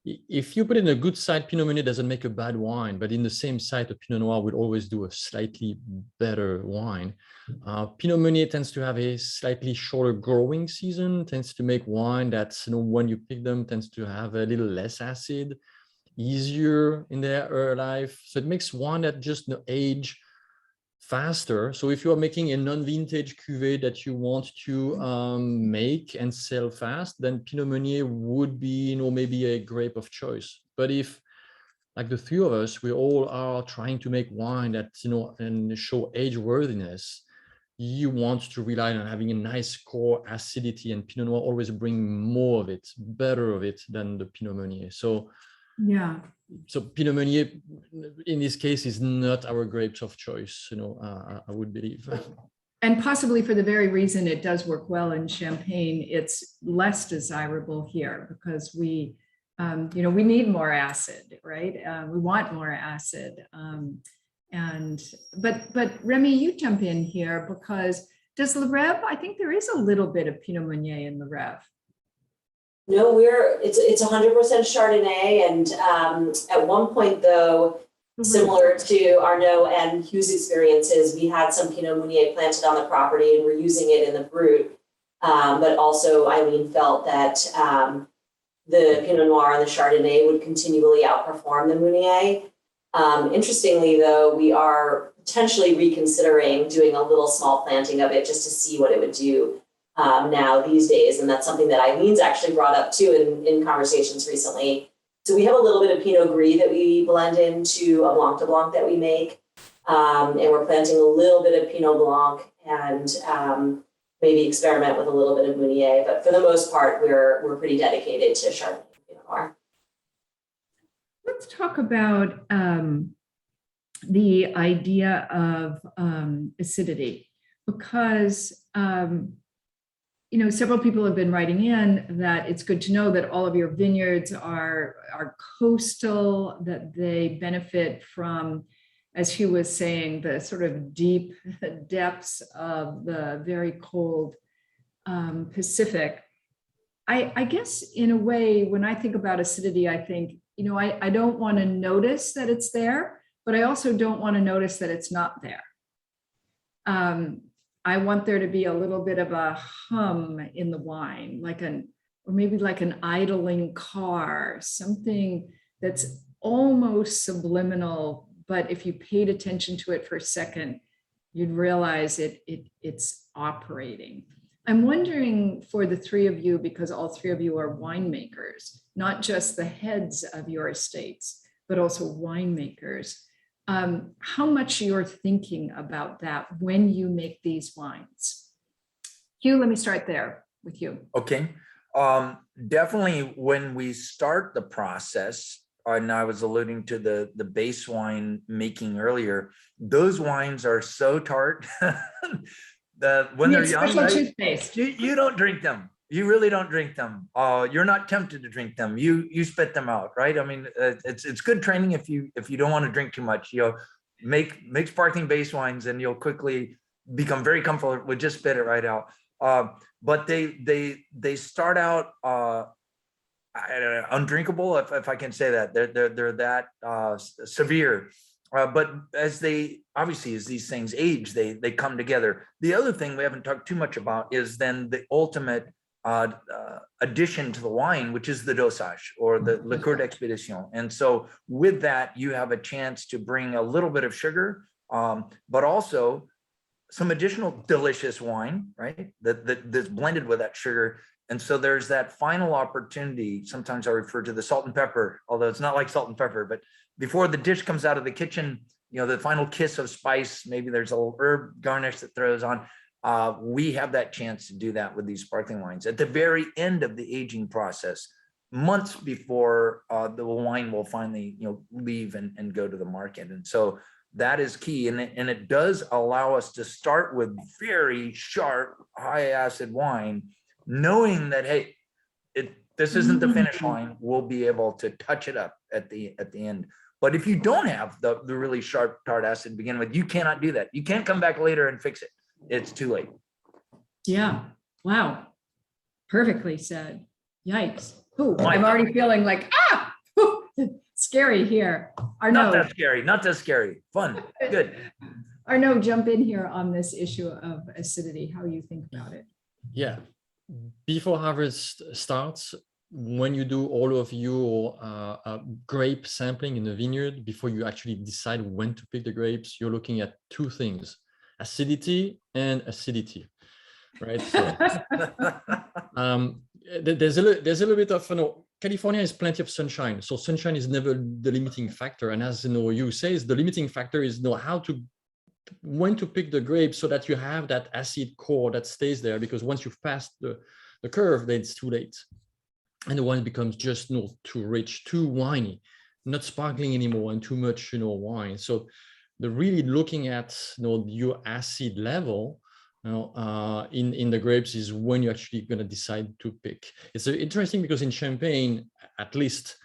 if you put in a good site, Pinot Meunier doesn't make a bad wine, but in the same site, a Pinot Noir would always do a slightly better wine. Pinot Meunier tends to have a slightly shorter growing season, tends to make wine that's, when you pick them, tends to have a little less acid, easier in their life. So it makes wine that just age faster. So if you are making a non-vintage cuvée that you want to make and sell fast, then Pinot Meunier would be, maybe a grape of choice. But if, like the three of us, we all are trying to make wine that, and show age worthiness. You want to rely on having a nice core acidity, and Pinot Noir always bring more of it, better of it than the Pinot Meunier. So Pinot Meunier in this case is not our grapes of choice, I would believe. And possibly for the very reason it does work well in Champagne, it's less desirable here because we need more acid, right? We want more acid. But Remy, you jump in here because does Le Reve, I think there is a little bit of Pinot Meunier in Le Reve. No, it's 100% Chardonnay. And at one point though, similar to Arnaud and Hugh's experiences, we had some Pinot Meunier planted on the property and we're using it in the Brut. But also Eileen felt that the Pinot Noir and the Chardonnay would continually outperform the Meunier. Interestingly, though, we are potentially reconsidering doing a little small planting of it just to see what it would do now these days. And that's something that Eileen's actually brought up too in conversations recently. So we have a little bit of Pinot Gris that we blend into a Blanc de Blanc that we make. And we're planting a little bit of Pinot Blanc and maybe experiment with a little bit of Meunier. But for the most part, we're pretty dedicated to Chardonnay and Pinot Noir. Let's talk about the idea of acidity, because several people have been writing in that it's good to know that all of your vineyards are coastal, that they benefit from, as Hugh was saying, the sort of deep depths of the very cold Pacific. I guess in a way, when I think about acidity, I think, I don't want to notice that it's there, but I also don't want to notice that it's not there. I want there to be a little bit of a hum in the wine, or maybe like an idling car, something that's almost subliminal, but if you paid attention to it for a second, you'd realize it's operating. I'm wondering for the three of you, because all three of you are winemakers, not just the heads of your estates, but also winemakers, how much you're thinking about that when you make these wines. Hugh, let me start there with you. Okay. Definitely when we start the process, and I was alluding to the base wine making earlier, those wines are so tart that when they're young, you don't drink them. You really don't drink them. You're not tempted to drink them. You spit them out, right? I mean, it's good training if you don't want to drink too much. Make sparkling base wines, and you'll quickly become very comfortable with just spit it right out. But they start out undrinkable, if I can say that. They're that severe. But as these things age, they come together. The other thing we haven't talked too much about is then the ultimate addition to the wine, which is the dosage or the liqueur d'expédition. And so with that, you have a chance to bring a little bit of sugar, but also some additional delicious wine, right? That's blended with that sugar. And so there's that final opportunity. Sometimes I refer to the salt and pepper, although it's not like salt and pepper, but before the dish comes out of the kitchen, the final kiss of spice, maybe there's a little herb garnish that throws on. We have that chance to do that with these sparkling wines at the very end of the aging process, months before the wine will finally, leave and go to the market. And so that is key. And it does allow us to start with very sharp, high acid wine, knowing that, hey, this isn't the finish line. We'll be able to touch it up at the end. But if you don't have the really sharp tart acid to begin with, you cannot do that. You can't come back later and fix it. It's too late. Yeah. Wow. Perfectly said. Yikes. Ooh, I'm already feeling like, scary here. Arnaud. Not that scary. Fun. Good. Arnaud, jump in here on this issue of acidity, how you think about it. Yeah. Before harvest starts, when you do all of your grape sampling in the vineyard, before you actually decide when to pick the grapes, you're looking at two things: acidity and acidity, right? So there's a little bit of California has plenty of sunshine, so sunshine is never the limiting factor. And as you says, the limiting factor is when to pick the grapes so that you have that acid core that stays there. Because once you've passed the curve, then it's too late, and the wine becomes just too rich, too winey, not sparkling anymore, and too much wine. So the really looking at your acid level in the grapes is when you're actually going to decide to pick. It's interesting because in Champagne, at least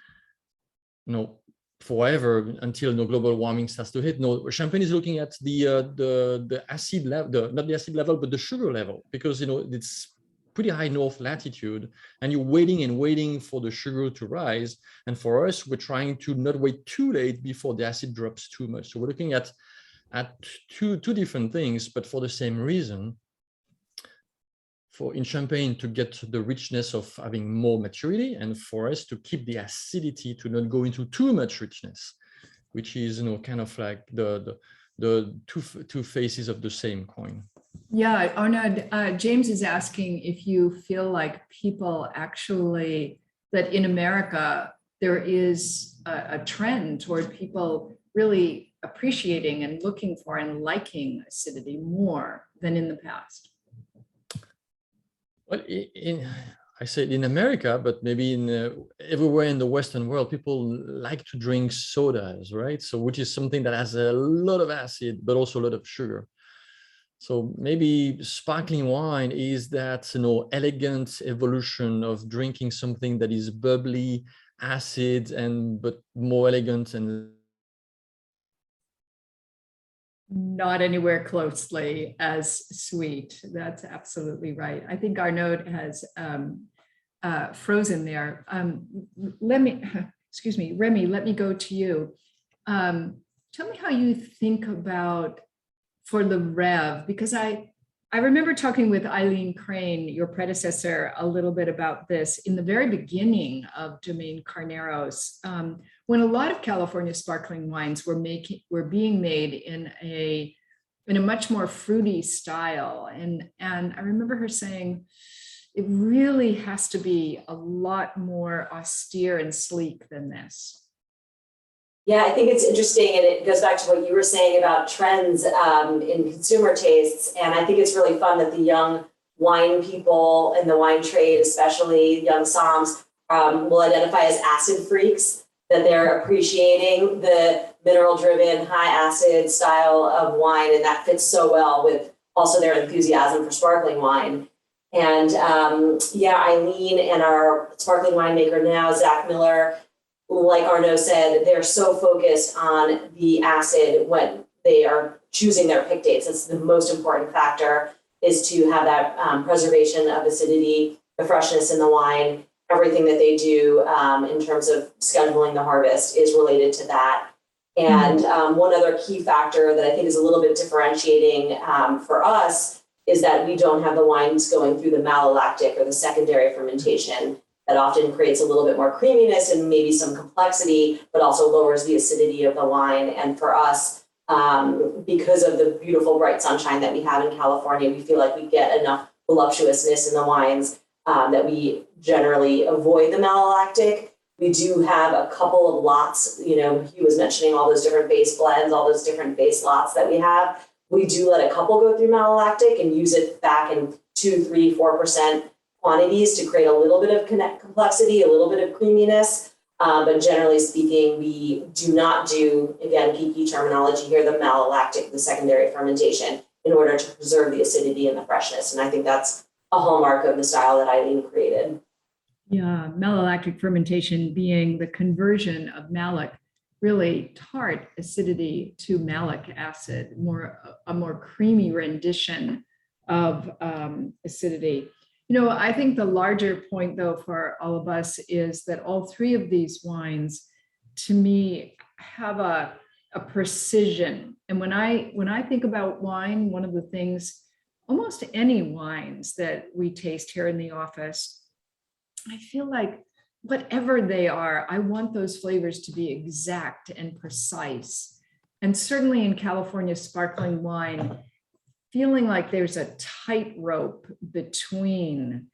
forever until global warming starts to hit, Champagne is looking at the acid level, not the acid level, but the sugar level, because it's pretty high north latitude, and you're waiting and waiting for the sugar to rise. And for us, we're trying to not wait too late before the acid drops too much. So we're looking at two different things, but for the same reason. In Champagne, to get the richness of having more maturity, and for us to keep the acidity to not go into too much richness, which is kind of like the two faces of the same coin. Yeah, Arnaud, James is asking if you feel like people actually, that in America, there is a trend toward people really appreciating and looking for and liking acidity more than in the past. Well, I said in America, but maybe everywhere in the Western world, people like to drink sodas, right? So which is something that has a lot of acid, but also a lot of sugar. So maybe sparkling wine is that elegant evolution of drinking something that is bubbly, acid, but more elegant and not anywhere closely as sweet. That's absolutely right. I think Arnaud has frozen there. Remy, let me go to you. Tell me how you think about for the Rev, because I remember talking with Eileen Crane, your predecessor, a little bit about this in the very beginning of Domaine Carneros, when a lot of California sparkling wines were being made in a much more fruity style. And I remember her saying, it really has to be a lot more austere and sleek than this. Yeah, I think it's interesting, and it goes back to what you were saying about trends in consumer tastes. And I think it's really fun that the young wine people in the wine trade, especially young somms, will identify as acid freaks, that they're appreciating the mineral-driven, high-acid style of wine, and that fits so well with also their enthusiasm for sparkling wine. And Eileen and our sparkling winemaker now, Zach Miller, like Arnaud said, they're so focused on the acid when they are choosing their pick dates. That's the most important factor, is to have that preservation of acidity, the freshness in the wine. Everything that they do in terms of scheduling the harvest is related to that. And one other key factor that I think is a little bit differentiating for us is that we don't have the wines going through the malolactic or the secondary fermentation. That often creates a little bit more creaminess and maybe some complexity, but also lowers the acidity of the wine. And for us, because of the beautiful bright sunshine that we have in California, we feel like we get enough voluptuousness in the wines that we generally avoid the malolactic. We do have a couple of lots, he was mentioning all those different base blends, all those different base lots that we have. We do let a couple go through malolactic and use it back in 2, 3, 4% quantities to create a little bit of complexity, a little bit of creaminess. But generally speaking, we do not do, again, geeky terminology here, the malolactic, the secondary fermentation, in order to preserve the acidity and the freshness. And I think that's a hallmark of the style that Eileen created. Yeah, malolactic fermentation being the conversion of malic, really tart acidity, to malic acid, a more creamy rendition of acidity. I think the larger point, though, for all of us is that all three of these wines, to me, have a precision. And when I think about wine, one of the things, almost any wines that we taste here in the office, I feel like whatever they are, I want those flavors to be exact and precise. And certainly in California sparkling wine, feeling like there's a tightrope between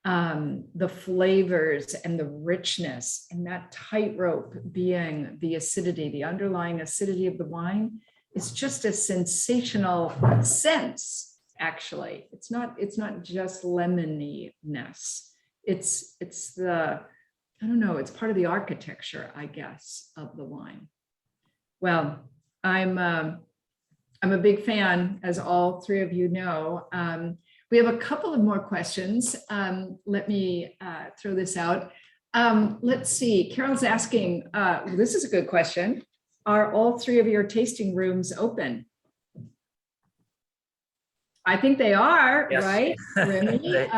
the flavors and the richness, and that tightrope being the acidity, the underlying acidity of the wine, is just a sensational sense. Actually, it's not just lemoniness. It's the, I don't know, it's part of the architecture, I guess, of the wine. Well, I'm a big fan, as all three of you know. We have a couple of more questions. Let me throw this out. Let's see, Carol's asking, this is a good question. Are all three of your tasting rooms open? I think they are, Yes. right, Remy?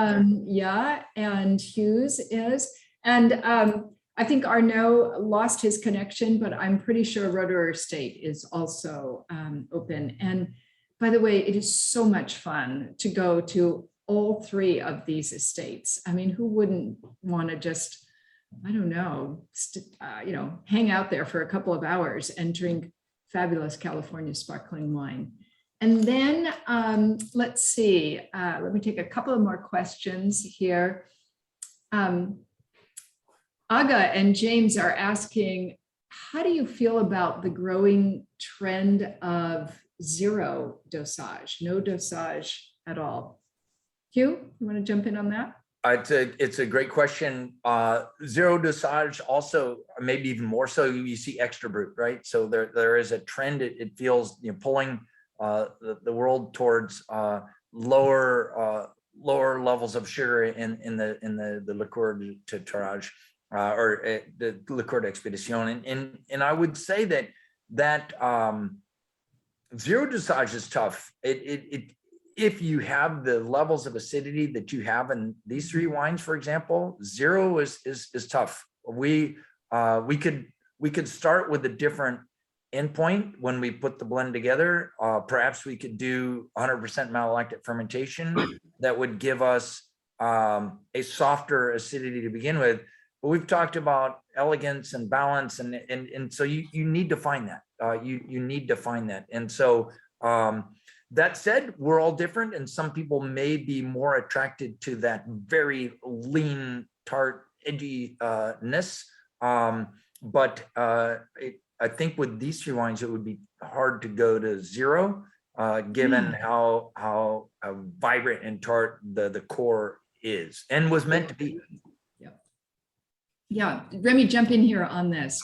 Yeah, and Hughes is. And I think Arnaud lost his connection, but I'm pretty sure Roederer Estate is also open. And by the way, it is so much fun to go to all three of these estates. I mean, who wouldn't want to just, I don't know, hang out there for a couple of hours and drink fabulous California sparkling wine. And then let's see, let me take a couple of more questions here. Aga and James are asking, how do you feel about the growing trend of zero dosage, no dosage at all? Hugh, you want to jump in on that? It's a great question. Zero dosage also, maybe even more so, you see extra brut, right? So there is a trend. It feels, pulling the world towards lower levels of sugar in the liqueur de tirage or the liqueur d'expédition. And I would say that zero dosage is tough. If you have the levels of acidity that you have in these three wines, for example, zero is tough. We could start with a different endpoint when we put the blend together. Perhaps we could do 100% malolactic fermentation that would give us a softer acidity to begin with. But we've talked about elegance and balance, and so you need to find that. You need to find that. And so that said, we're all different, and some people may be more attracted to that very lean, tart, edginess. But I think with these three wines, it would be hard to go to zero, given how vibrant and tart the core is and was meant to be. Yeah, Remy, jump in here on this.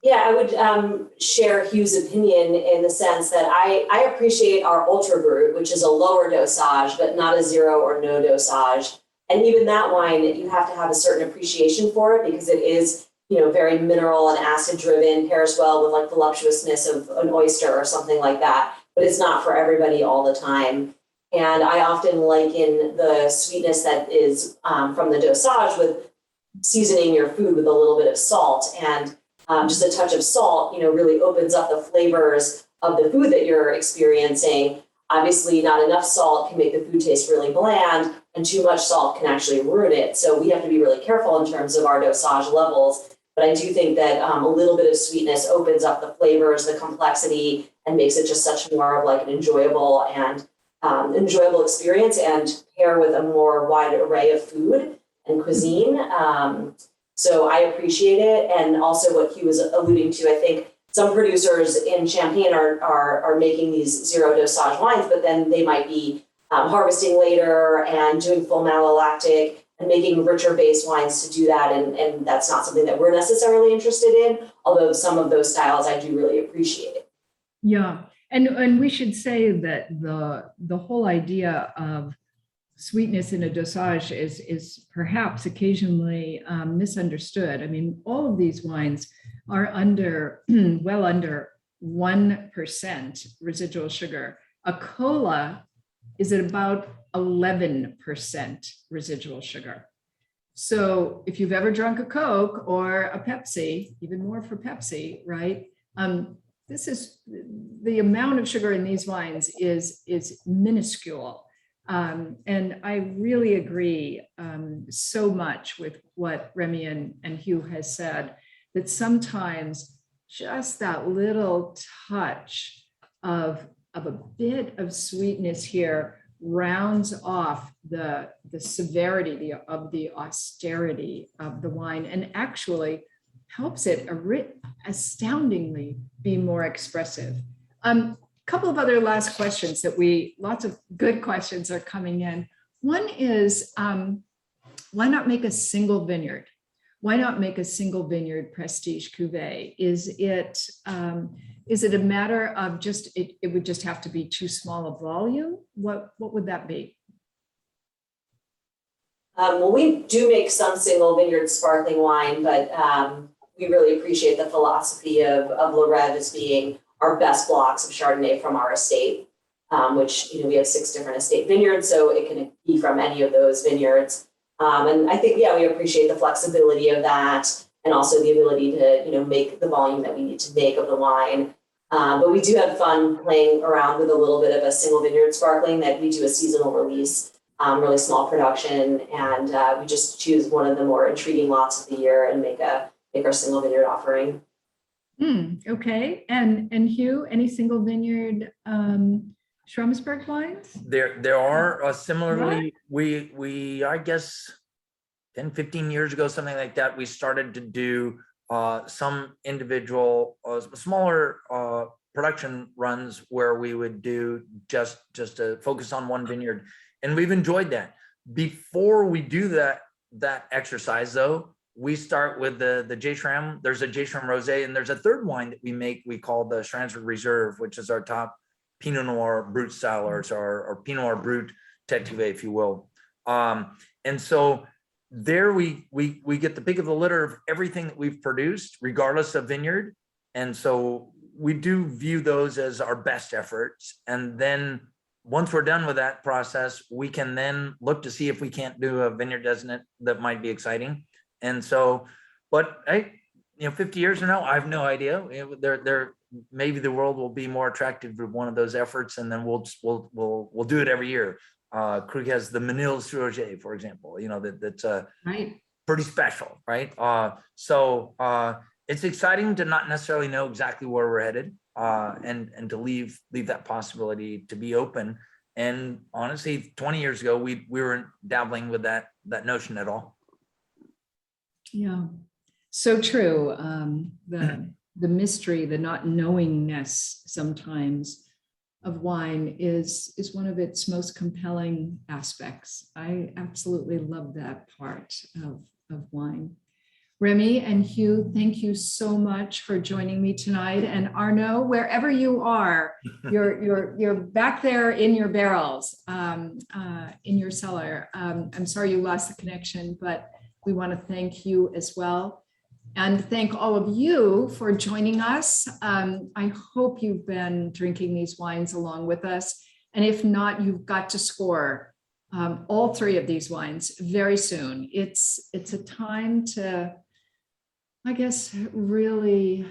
Yeah, I would share Hugh's opinion in the sense that I appreciate our Ultra Brut, which is a lower dosage, but not a zero or no dosage. And even that wine, you have to have a certain appreciation for it because it is, very mineral and acid driven, pairs well with like voluptuousness of an oyster or something like that. But it's not for everybody all the time. And I often liken the sweetness that is from the dosage with seasoning your food with a little bit of salt, and just a touch of salt, really opens up the flavors of the food that you're experiencing. Obviously, not enough salt can make the food taste really bland, and too much salt can actually ruin it. So we have to be really careful in terms of our dosage levels. But I do think that a little bit of sweetness opens up the flavors, the complexity, and makes it just such more of like an enjoyable experience, and pair with a more wide array of food and cuisine. So I appreciate it. And also what Hugh was alluding to, I think some producers in Champagne are making these zero dosage wines, but then they might be harvesting later and doing full malolactic and making richer base wines to do that. And that's not something that we're necessarily interested in, although some of those styles I do really appreciate it. Yeah, and we should say that the whole idea of sweetness in a dosage is perhaps occasionally misunderstood. I mean, all of these wines are under, well under 1% residual sugar. A cola is at about 11% residual sugar. So if you've ever drunk a Coke or a Pepsi, even more for Pepsi, right? This is the amount of sugar in these wines is minuscule. And I really agree so much with what Remy and Hugh has said, that sometimes just that little touch of a bit of sweetness here rounds off the severity of the austerity of the wine and actually helps it astoundingly be more expressive. Couple of other last questions lots of good questions are coming in. One is, why not make a single vineyard? Why not make a single vineyard prestige cuvee? Is it a matter of just, it would just have to be too small a volume? What would that be? Well, we do make some single vineyard sparkling wine, but we really appreciate the philosophy of Le Rêve as being our best blocks of Chardonnay from our estate, which, we have 6 different estate vineyards, so it can be from any of those vineyards. And I think, we appreciate the flexibility of that and also the ability to, make the volume that we need to make of the wine. But we do have fun playing around with a little bit of a single vineyard sparkling that we do a seasonal release, really small production, and we just choose one of the more intriguing lots of the year and make our single vineyard offering. Okay, and Hugh, any single vineyard Schramsberg wines? There are similarly, we I guess 10, 15 years ago, something like that, we started to do some individual smaller production runs where we would do just a focus on one vineyard, and we've enjoyed that. Before we do that exercise though, we start with the J. Schram. There's a J. Schram Rosé, and there's a third wine that we make, we call the Schramsberg Reserve, which is our top Pinot Noir Brut style, or it's our Pinot Noir Brut Tête Cuvée, if you will. And so there we get the pick of the litter of everything that we've produced, regardless of vineyard. And so we do view those as our best efforts. And then once we're done with that process, we can then look to see if we can't do a vineyard designate that might be exciting. And so, but 50 years from now, I have no idea. Maybe the world will be more attractive to one of those efforts, and then we'll do it every year. Krug has the Manil Roger, for example. That's right, pretty special, right? So it's exciting to not necessarily know exactly where we're headed, and to leave that possibility to be open. And honestly, 20 years ago, we weren't dabbling with that notion at all. Yeah, so true. The mystery, the not knowingness sometimes of wine is one of its most compelling aspects. I absolutely love that part of wine. Remy and Hugh, thank you so much for joining me tonight. And Arnaud, wherever you are, you're back there in your barrels, in your cellar. I'm sorry you lost the connection, but we want to thank you as well. And thank all of you for joining us. I hope you've been drinking these wines along with us. And if not, you've got to score all 3 of these wines very soon. It's a time to, I guess, really,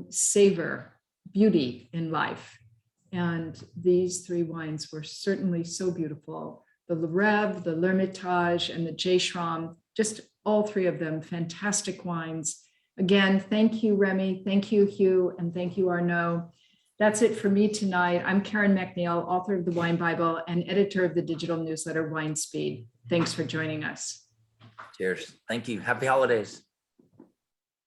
savor beauty in life. And these 3 wines were certainly so beautiful. The Le Rêve, the L'Hermitage, and the J. Schram, just all 3 of them, fantastic wines. Again, thank you, Remy. Thank you, Hugh. And thank you, Arnaud. That's it for me tonight. I'm Karen MacNeil, author of the Wine Bible and editor of the digital newsletter Wine Speed. Thanks for joining us. Cheers. Thank you. Happy holidays.